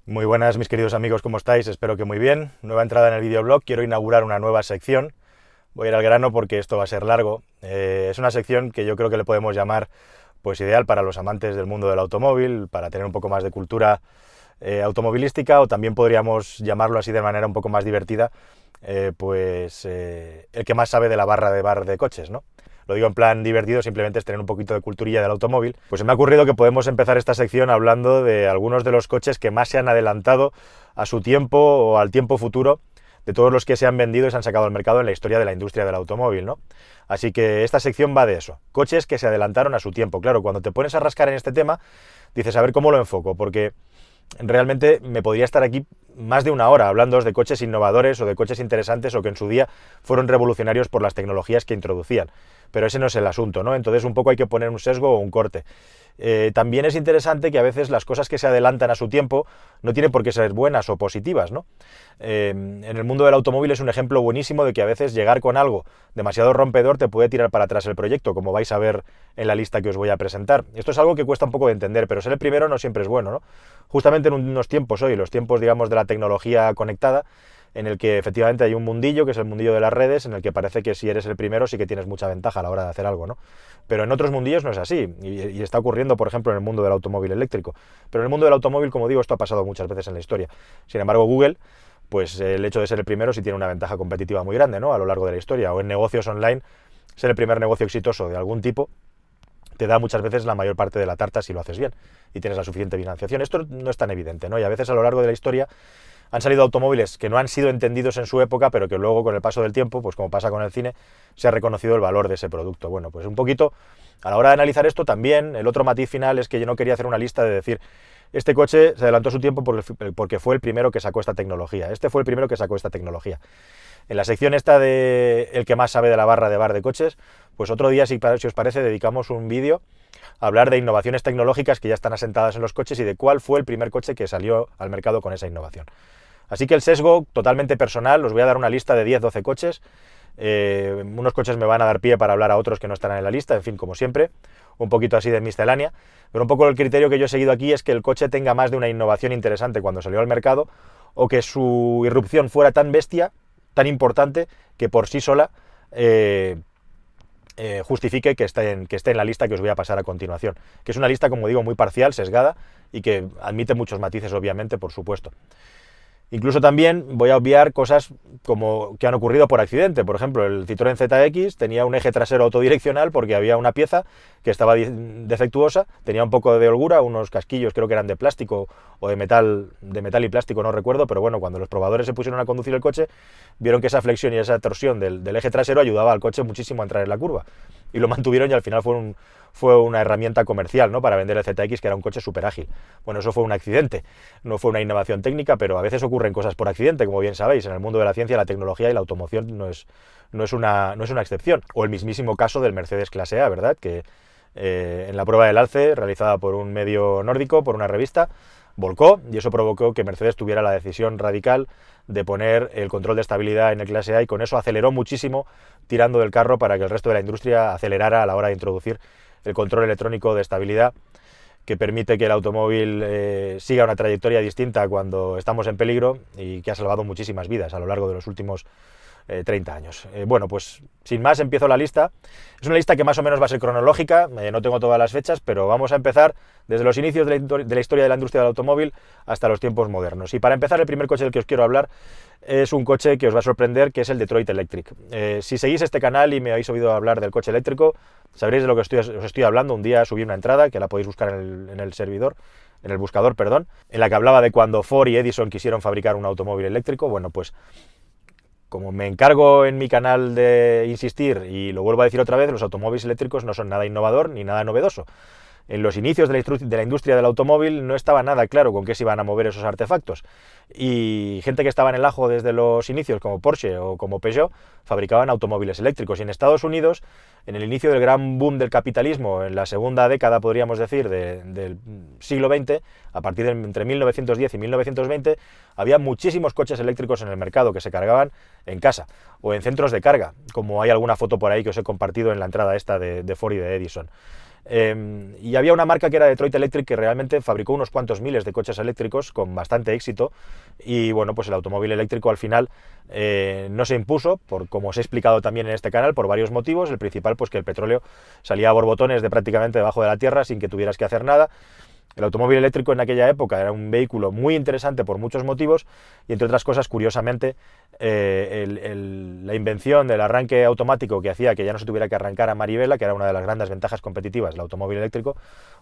Muy buenas, mis queridos amigos, ¿cómo estáis? Espero que muy bien. Nueva entrada en el videoblog. Quiero inaugurar una nueva sección. Voy a ir al grano porque esto va a ser largo. Es una sección que yo creo que le podemos llamar pues ideal para los amantes del mundo del automóvil, para tener un poco más de cultura automovilística, o también podríamos llamarlo así de manera un poco más divertida, el que más sabe de la barra de bar de coches, ¿no? Lo digo en plan divertido, simplemente es tener un poquito de culturilla del automóvil. Pues se me ha ocurrido que podemos empezar esta sección hablando de algunos de los coches que más se han adelantado a su tiempo o al tiempo futuro, de todos los que se han vendido y se han sacado al mercado en la historia de la industria del automóvil, ¿no? Así que esta sección va de eso, coches que se adelantaron a su tiempo. Claro, cuando te pones a rascar en este tema, dices, a ver cómo lo enfoco, porque realmente me podría estar aquí más de una hora hablando de coches innovadores o de coches interesantes o que en su día fueron revolucionarios por las tecnologías que introducían. Pero ese no es el asunto, ¿no? Entonces un poco hay que poner un sesgo o un corte. También es interesante que a veces las cosas que se adelantan a su tiempo no tienen por qué ser buenas o positivas, ¿no? En el mundo del automóvil es un ejemplo buenísimo de que a veces llegar con algo demasiado rompedor te puede tirar para atrás el proyecto, como vais a ver en la lista que os voy a presentar. Esto es algo que cuesta un poco de entender, pero ser el primero no siempre es bueno, ¿no? Justamente en unos tiempos hoy, los tiempos, digamos, de la tecnología conectada, en el que efectivamente hay un mundillo, que es el mundillo de las redes, en el que parece que si eres el primero sí que tienes mucha ventaja a la hora de hacer algo, ¿no? Pero en otros mundillos no es así, y está ocurriendo, por ejemplo, en el mundo del automóvil eléctrico. Pero en el mundo del automóvil, como digo, esto ha pasado muchas veces en la historia. Sin embargo, Google, pues el hecho de ser el primero sí tiene una ventaja competitiva muy grande, ¿no? A lo largo de la historia, o en negocios online, ser el primer negocio exitoso de algún tipo te da muchas veces la mayor parte de la tarta si lo haces bien y tienes la suficiente financiación. Esto no es tan evidente, ¿no? Y a veces a lo largo de la historia han salido automóviles que no han sido entendidos en su época, pero que luego con el paso del tiempo, pues como pasa con el cine, se ha reconocido el valor de ese producto. Bueno, pues un poquito, a la hora de analizar esto también, el otro matiz final es que yo no quería hacer una lista de decir, este coche se adelantó a su tiempo porque fue el primero que sacó esta tecnología, este fue el primero que sacó esta tecnología. En la sección esta de el que más sabe de la barra de bar de coches, pues otro día, si os parece, dedicamos un vídeo a hablar de innovaciones tecnológicas que ya están asentadas en los coches y de cuál fue el primer coche que salió al mercado con esa innovación. Así que el sesgo totalmente personal, os voy a dar una lista de 10-12 coches. Unos coches me van a dar pie para hablar a otros que no estarán en la lista, en fin, como siempre, un poquito así de miscelánea, pero un poco el criterio que yo he seguido aquí es que el coche tenga más de una innovación interesante cuando salió al mercado, o que su irrupción fuera tan bestia, tan importante, que por sí sola justifique que esté en la lista que os voy a pasar a continuación, que es una lista, como digo, muy parcial, sesgada, y que admite muchos matices, obviamente, por supuesto. Incluso también voy a obviar cosas como que han ocurrido por accidente. Por ejemplo, el Citroën ZX tenía un eje trasero autodireccional porque había una pieza que estaba defectuosa, tenía un poco de holgura, unos casquillos creo que eran de plástico o de metal y plástico, no recuerdo, pero bueno, cuando los probadores se pusieron a conducir el coche, vieron que esa flexión y esa torsión del eje trasero ayudaba al coche muchísimo a entrar en la curva. Y lo mantuvieron y al final fue una herramienta comercial, ¿no?, para vender el ZX, que era un coche súper ágil. Bueno, eso fue un accidente, no fue una innovación técnica, pero a veces ocurren cosas por accidente, como bien sabéis. En el mundo de la ciencia, la tecnología y la automoción no es una excepción. O el mismísimo caso del Mercedes Clase A, ¿verdad?, que en la prueba del alce, realizada por un medio nórdico, por una revista, volcó, y eso provocó que Mercedes tuviera la decisión radical de poner el control de estabilidad en el Clase A, y con eso aceleró muchísimo, tirando del carro para que el resto de la industria acelerara a la hora de introducir el control electrónico de estabilidad, que permite que el automóvil siga una trayectoria distinta cuando estamos en peligro, y que ha salvado muchísimas vidas a lo largo de los últimos 30 años. Bueno, pues sin más empiezo la lista. Es una lista que más o menos va a ser cronológica, no tengo todas las fechas, pero vamos a empezar desde los inicios de la historia de la industria del automóvil hasta los tiempos modernos. Y para empezar, el primer coche del que os quiero hablar es un coche que os va a sorprender, que es el Detroit Electric. Si seguís este canal y me habéis oído hablar del coche eléctrico, sabréis de lo que os estoy hablando. Un día subí una entrada, que la podéis buscar en el buscador, perdón, en la que hablaba de cuando Ford y Edison quisieron fabricar un automóvil eléctrico. Bueno, pues como me encargo en mi canal de insistir, y lo vuelvo a decir otra vez, los automóviles eléctricos no son nada innovador ni nada novedoso. En los inicios de la industria del automóvil no estaba nada claro con qué se iban a mover esos artefactos, y gente que estaba en el ajo desde los inicios, como Porsche o como Peugeot, fabricaban automóviles eléctricos. Y en Estados Unidos, en el inicio del gran boom del capitalismo, en la segunda década, podríamos decir, del siglo XX, a partir de entre 1910 y 1920, había muchísimos coches eléctricos en el mercado que se cargaban en casa o en centros de carga, como hay alguna foto por ahí que os he compartido en la entrada esta de Ford y de Edison. Y había una marca que era Detroit Electric que realmente fabricó unos cuantos miles de coches eléctricos con bastante éxito, y bueno, pues el automóvil eléctrico al final no se impuso, como os he explicado también en este canal, por varios motivos. El principal, pues que el petróleo salía a borbotones de prácticamente debajo de la tierra sin que tuvieras que hacer nada. El automóvil eléctrico en aquella época era un vehículo muy interesante por muchos motivos, y entre otras cosas, curiosamente, la invención del arranque automático, que hacía que ya no se tuviera que arrancar a manivela, que era una de las grandes ventajas competitivas del automóvil eléctrico,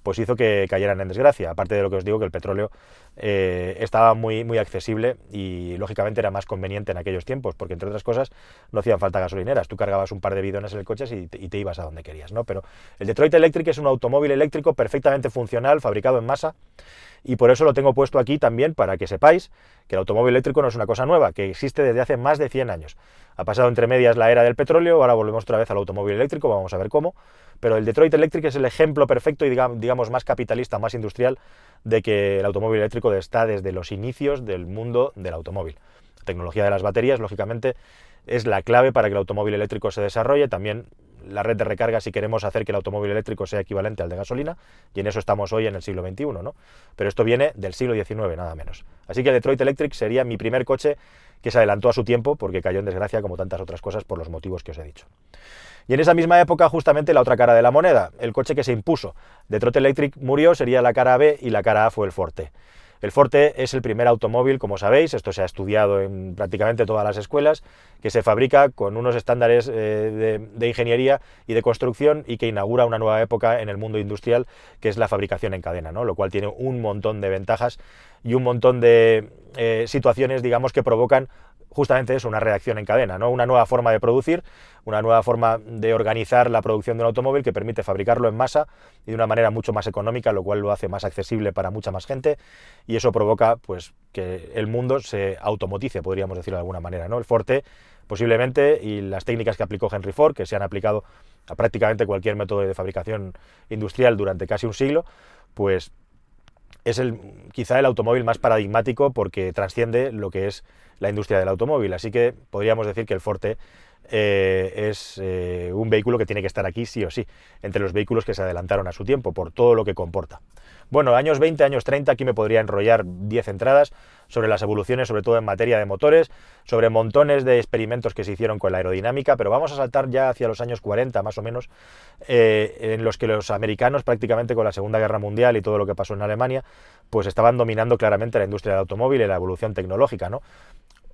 pues hizo que cayeran en desgracia. Aparte de lo que os digo, que el petróleo estaba muy accesible y lógicamente era más conveniente en aquellos tiempos, porque entre otras cosas no hacían falta gasolineras. Tú cargabas un par de bidones en el coche y te ibas a donde querías, ¿no? Pero el Detroit Electric es un automóvil eléctrico perfectamente funcional, fabricado en masa, y por eso lo tengo puesto aquí también, para que sepáis que el automóvil eléctrico no es una cosa nueva, que existe desde hace más de 100 años. Ha pasado entre medias la era del petróleo, ahora volvemos otra vez al automóvil eléctrico, vamos a ver cómo, pero el Detroit Electric es el ejemplo perfecto y digamos más capitalista, más industrial, de que el automóvil eléctrico está desde los inicios del mundo del automóvil. La tecnología de las baterías, lógicamente, es la clave para que el automóvil eléctrico se desarrolle, también la red de recarga si queremos hacer que el automóvil eléctrico sea equivalente al de gasolina, y en eso estamos hoy en el siglo XXI, ¿no? Pero esto viene del siglo XIX, nada menos. Así que el Detroit Electric sería mi primer coche que se adelantó a su tiempo, porque cayó en desgracia como tantas otras cosas por los motivos que os he dicho. Y en esa misma época, justamente, la otra cara de la moneda, el coche que se impuso. Detroit Electric murió, sería la cara B, y la cara A fue el Forte. El Forte es el primer automóvil, como sabéis, esto se ha estudiado en prácticamente todas las escuelas, que se fabrica con unos estándares de ingeniería y de construcción, y que inaugura una nueva época en el mundo industrial, que es la fabricación en cadena, ¿no? Lo cual tiene un montón de ventajas y un montón de situaciones, digamos, que provocan justamente eso, una reacción en cadena, ¿no? Una nueva forma de producir, una nueva forma de organizar la producción de un automóvil que permite fabricarlo en masa y de una manera mucho más económica, lo cual lo hace más accesible para mucha más gente, y eso provoca, pues, que el mundo se automotice, podríamos decirlo de alguna manera, ¿no? El Forte, posiblemente, y las técnicas que aplicó Henry Ford, que se han aplicado a prácticamente cualquier método de fabricación industrial durante casi un siglo, pues es quizá el automóvil más paradigmático, porque trasciende lo que es la industria del automóvil. Así que podríamos decir que el Forte es un vehículo que tiene que estar aquí sí o sí, entre los vehículos que se adelantaron a su tiempo, por todo lo que comporta. Bueno, años 20, años 30, aquí me podría enrollar 10 entradas sobre las evoluciones, sobre todo en materia de motores, sobre montones de experimentos que se hicieron con la aerodinámica, pero vamos a saltar ya hacia los años 40, más o menos, en los que los americanos, prácticamente con la Segunda Guerra Mundial y todo lo que pasó en Alemania, pues estaban dominando claramente la industria del automóvil y la evolución tecnológica, ¿no?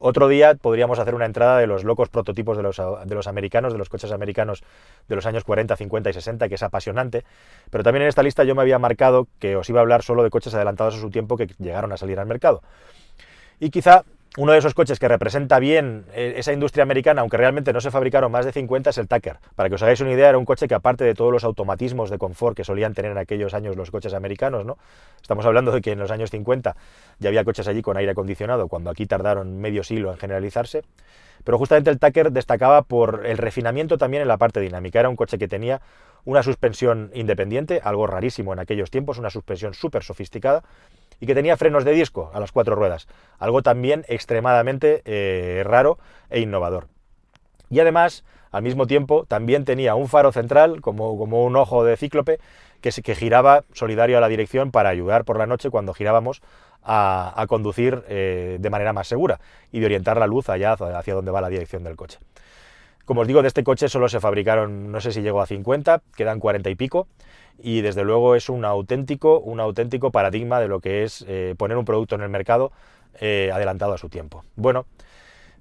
Otro día podríamos hacer una entrada de los locos prototipos de los americanos, de los coches americanos de los años 40, 50 y 60, que es apasionante, pero también en esta lista yo me había marcado que os iba a hablar solo de coches adelantados a su tiempo que llegaron a salir al mercado. Y quizá uno de esos coches que representa bien esa industria americana, aunque realmente no se fabricaron más de 50, es el Tucker. Para que os hagáis una idea, era un coche que, aparte de todos los automatismos de confort que solían tener en aquellos años los coches americanos, ¿no? Estamos hablando de que en los años 50 ya había coches allí con aire acondicionado, cuando aquí tardaron medio siglo en generalizarse. Pero justamente el Tucker destacaba por el refinamiento también en la parte dinámica. Era un coche que tenía una suspensión independiente, algo rarísimo en aquellos tiempos, una suspensión súper sofisticada, y que tenía frenos de disco a las 4 ruedas, algo también extremadamente raro e innovador. Y además, al mismo tiempo, también tenía un faro central, como un ojo de cíclope, que giraba solidario a la dirección para ayudar por la noche cuando girábamos a conducir de manera más segura y de orientar la luz allá hacia donde va la dirección del coche. Como os digo, de este coche solo se fabricaron, no sé si llegó a 50, quedan 40 y pico, y desde luego es un auténtico paradigma de lo que es poner un producto en el mercado adelantado a su tiempo. Bueno,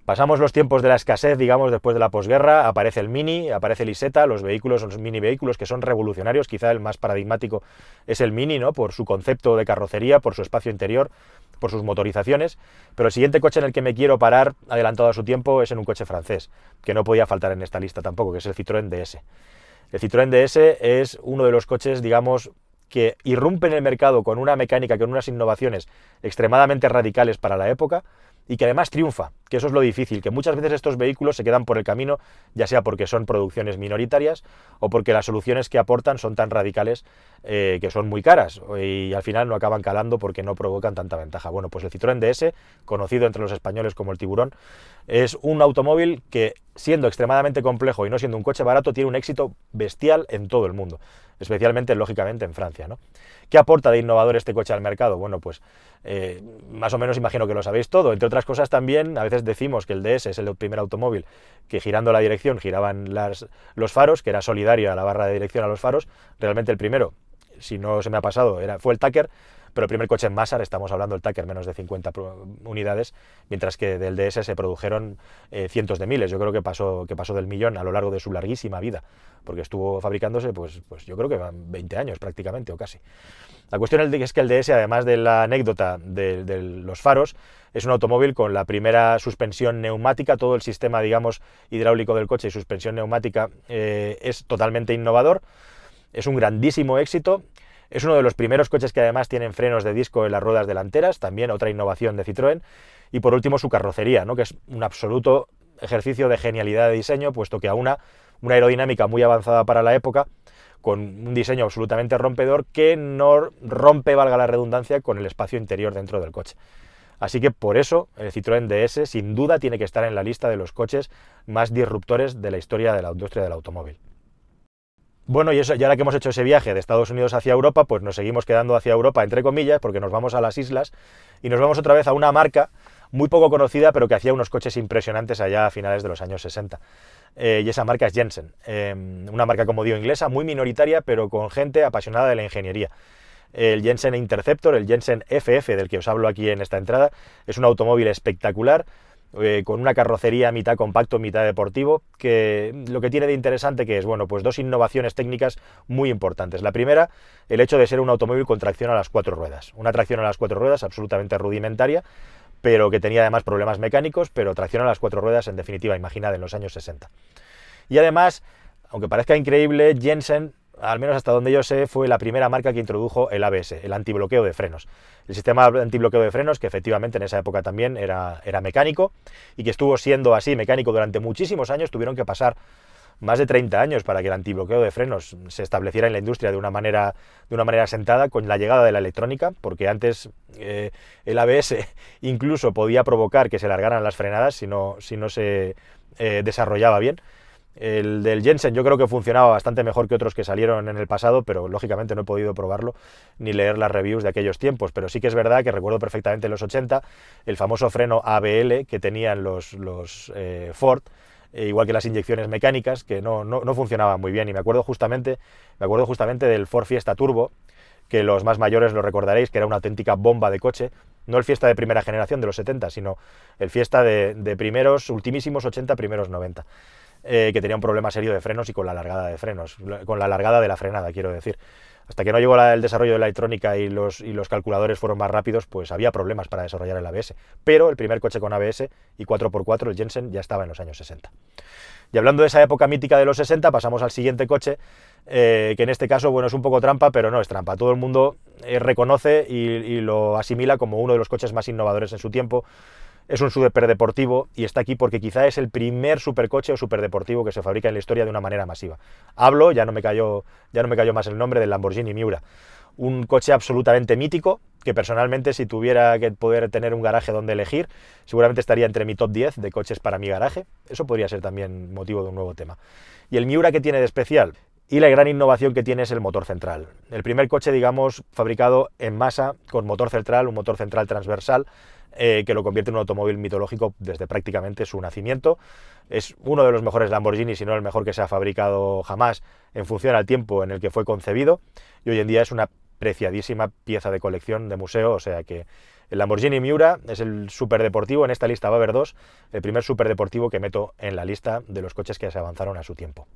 pasamos los tiempos de la escasez, digamos, después de la posguerra, aparece el Mini, aparece el Isetta, los mini vehículos que son revolucionarios, quizá el más paradigmático es el Mini, ¿no? Por su concepto de carrocería, por su espacio interior, por sus motorizaciones, pero el siguiente coche en el que me quiero parar, adelantado a su tiempo, es en un coche francés, que no podía faltar en esta lista tampoco, que es el Citroën DS. El Citroën DS es uno de los coches, digamos, que irrumpe en el mercado con una mecánica, con unas innovaciones extremadamente radicales para la época, y que además triunfa que eso es lo difícil, que muchas veces estos vehículos se quedan por el camino, ya sea porque son producciones minoritarias o porque las soluciones que aportan son tan radicales que son muy caras y al final no acaban calando porque no provocan tanta ventaja. Bueno, pues el Citroën DS, conocido entre los españoles como el Tiburón, es un automóvil que, siendo extremadamente complejo y no siendo un coche barato, tiene un éxito bestial en todo el mundo, especialmente, lógicamente, en Francia, ¿no? ¿Qué aporta de innovador este coche al mercado? Bueno, pues más o menos imagino que lo sabéis todo. Entre otras cosas también, a veces decimos que el DS es el primer automóvil que girando la dirección giraban los faros, que era solidario a la barra de dirección a los faros. Realmente el primero, si no se me ha pasado, fue el Tucker, pero el primer coche en masa, estamos hablando del Tucker, menos de 50 unidades, mientras que del DS se produjeron cientos de miles. Yo creo que pasó del millón a lo largo de su larguísima vida, porque estuvo fabricándose, pues yo creo que van 20 años prácticamente, o casi. La cuestión es que el DS, además de la anécdota de los faros, es un automóvil con la primera suspensión neumática. Todo el sistema, digamos, hidráulico del coche y suspensión neumática es totalmente innovador. Es un grandísimo éxito. Es uno de los primeros coches que además tienen frenos de disco en las ruedas delanteras, también otra innovación de Citroën. Y por último su carrocería, ¿no? Que es un absoluto ejercicio de genialidad de diseño, puesto que aúna una aerodinámica muy avanzada para la época, con un diseño absolutamente rompedor que no rompe, valga la redundancia, con el espacio interior dentro del coche. Así que por eso el Citroën DS sin duda tiene que estar en la lista de los coches más disruptores de la historia de la industria del automóvil. Bueno, y ahora que hemos hecho ese viaje de Estados Unidos hacia Europa, pues nos seguimos quedando hacia Europa, entre comillas, porque nos vamos a las islas y nos vamos otra vez a una marca muy poco conocida, pero que hacía unos coches impresionantes allá a finales de los años 60. Y esa marca es Jensen, una marca, como digo, inglesa, muy minoritaria, pero con gente apasionada de la ingeniería. El Jensen Interceptor, el Jensen FF, del que os hablo aquí en esta entrada, es un automóvil espectacular, con una carrocería mitad compacto, mitad deportivo, que lo que tiene de interesante que es, bueno, pues dos innovaciones técnicas muy importantes. La primera, el hecho de ser un automóvil con tracción a las 4 ruedas. Una tracción a las 4 ruedas absolutamente rudimentaria, pero que tenía además problemas mecánicos, pero tracción a las 4 ruedas, en definitiva, imaginad, en los años 60. Y además, aunque parezca increíble, Jensen, al menos hasta donde yo sé, fue la primera marca que introdujo el ABS, el antibloqueo de frenos. El sistema antibloqueo de frenos, que efectivamente en esa época también era mecánico, y que estuvo siendo así mecánico durante muchísimos años. Tuvieron que pasar más de 30 años para que el antibloqueo de frenos se estableciera en la industria de una manera asentada, con la llegada de la electrónica, porque antes el ABS incluso podía provocar que se largaran las frenadas si no se desarrollaba bien. El del Jensen yo creo que funcionaba bastante mejor que otros que salieron en el pasado, pero lógicamente no he podido probarlo ni leer las reviews de aquellos tiempos. Pero sí que es verdad que recuerdo perfectamente en los 80 el famoso freno ABL que tenían los Ford, igual que las inyecciones mecánicas, que no funcionaban muy bien. Y me acuerdo justamente del Ford Fiesta Turbo, que los más mayores lo recordaréis, que era una auténtica bomba de coche. No el Fiesta de primera generación de los 70, sino el Fiesta de primeros, ultimísimos 80, primeros 90. Que tenía un problema serio de frenos y con la largada de frenos, con la largada de la frenada, quiero decir. Hasta que no llegó el desarrollo de la electrónica y los calculadores fueron más rápidos, pues había problemas para desarrollar el ABS. Pero el primer coche con ABS y 4x4, el Jensen, ya estaba en los años 60. Y hablando de esa época mítica de los 60, pasamos al siguiente coche, que en este caso, bueno, es un poco trampa, pero no es trampa. Todo el mundo reconoce y lo asimila como uno de los coches más innovadores en su tiempo. Es un superdeportivo y está aquí porque quizá es el primer supercoche o superdeportivo que se fabrica en la historia de una manera masiva. Hablo, ya no me cayó más el nombre, del Lamborghini Miura. Un coche absolutamente mítico, que personalmente, si tuviera que poder tener un garaje donde elegir, seguramente estaría entre mi top 10 de coches para mi garaje. Eso podría ser también motivo de un nuevo tema. ¿Y el Miura qué tiene de especial? Y la gran innovación que tiene es el motor central. El primer coche, digamos, fabricado en masa con motor central, un motor central transversal, que lo convierte en un automóvil mitológico desde prácticamente su nacimiento. Es uno de los mejores Lamborghini, si no el mejor que se ha fabricado jamás, en función al tiempo en el que fue concebido, y hoy en día es una preciadísima pieza de colección de museo. O sea que el Lamborghini Miura es el superdeportivo. En esta lista va a haber dos, el primer superdeportivo que meto en la lista de los coches que se avanzaron a su tiempo.